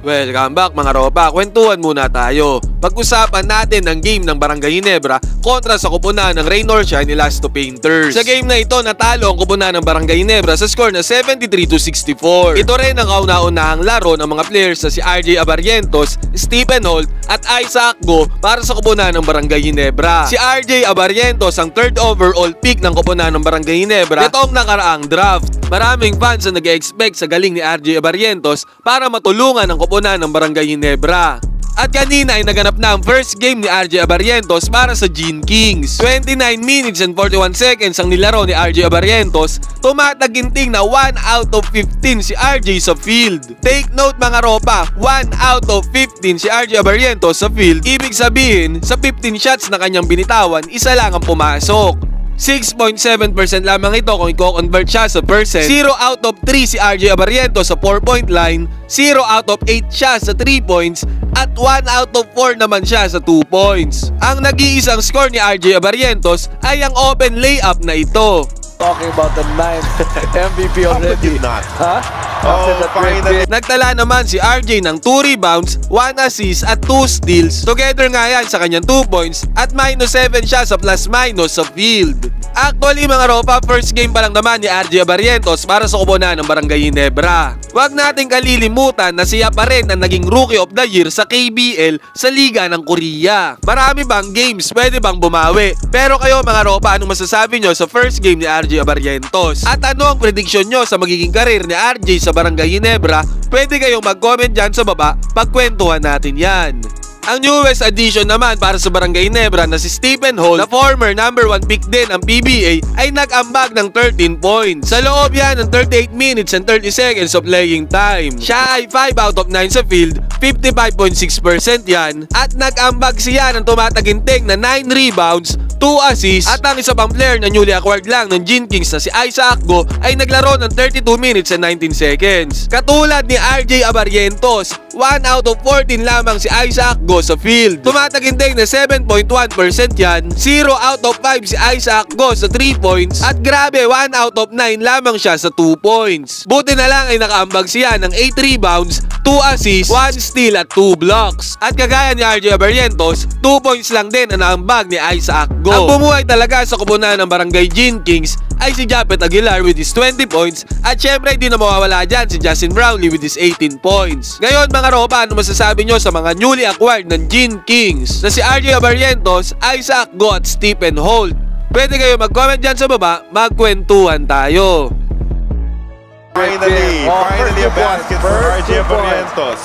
Welcome back mga ropa, kwentuhan muna tayo. Pag-usapan natin ang game ng Barangay Ginebra kontra sa kupunan ng Rain or Shine ni Lasto Painters. Sa game na ito, natalo ang kupunan ng Barangay Ginebra sa score na 73-64. Ito rin ang kauna-unahang laro ng mga players na si RJ Abarrientos, Stephen Holt at Isaac Go para sa kupunan ng Barangay Ginebra. Si RJ Abarrientos ang third overall pick ng kupunan ng Barangay Ginebra nitong nakaraang draft. Maraming fans ang nag-expect sa galing ni RJ Abarrientos para matulungan ang kupunan ng Barangay Ginebra. At kanina ay naganap na ang first game ni RJ Abarrientos para sa Gene Kings. 29 minutes and 41 seconds ang nilaro ni RJ Abarrientos. Tumataginting na 1 out of 15 si RJ sa field. Take note mga ropa, 1 out of 15 si RJ Abarrientos sa field. Ibig sabihin, sa 15 shots na kanyang binitawan, isa lang ang pumasok. 6.7% lamang ito kung i-convert siya sa percent. 0 out of 3 si RJ Abarrientos sa 4-point line, 0 out of 8 siya sa 3 points, at 1 out of 4 naman siya sa 2 points. Ang nag-iisang score ni RJ Abarrientos ay ang open layup na ito. Talking about the 9th MVP already. Huh? Oh, finally. Nagtala naman si RJ ng 2 rebounds, 1 assist at 2 steals. Together nga yan sa kanyang 2 points at -7 siya sa plus-minus sa field. Actually mga ropa, first game pa lang naman ni RJ Abarrientos para sa kupunan ng Barangay Ginebra. Huwag nating kalilimutan na siya pa rin ang naging Rookie of the Year sa KBL sa Liga ng Korea. Marami bang games pwede bang bumawi? Pero kayo mga ropa, anong masasabi nyo sa first game ni RJ Abarrientos? At ano ang prediction nyo sa magiging karir ni RJ sa Barangay Ginebra? Pwede kayong mag-comment dyan sa baba, pagkwentuhan natin yan. Ang newest addition naman para sa Barangay Ginebra na si Stephen Holt, na former number 1 pick din ang PBA, ay nag-ambag ng 13 points. Sa loob yan ng 38 minutes and 30 seconds of playing time. Siya ay 5 out of 9 sa field, 55.6% yan, at nag-ambag siya ng tumataginting na 9 rebounds, 2 assists, at ang isa pang player na newly acquired lang ng Gene Kings na si Isaac Go ay naglaro ng 32 minutes and 19 seconds. Katulad ni RJ Abarrientos, 1 out of 14 lamang si Isaac Go sa field. Tumataginting na 7.1% yan, 0 out of 5 si Isaac Go sa 3 points, at grabe 1 out of 9 lamang siya sa 2 points. Buti na lang ay nakaambag siya ng 8 rebounds, 2 assists, 1 steal at 2 blocks. At kagaya ni RJ Abarrientos, 2 points lang din ang naambag ni Isaac Go. Ang bumuhay talaga sa kupunan ng Barangay Gene Kings ay si Japet Aguilar with his 20 points, at syempre di na mawawala dyan si Justin Brownlee with his 18 points. Ngayon mga ropa, ano masasabi nyo sa mga newly acquired ng Gene Kings na si RJ Abarrientos, Isaac Go at Stephen Holt? Pwede kayo mag-comment dyan sa baba, magkwentuhan tayo. Finally a basket for RJ Abarrientos.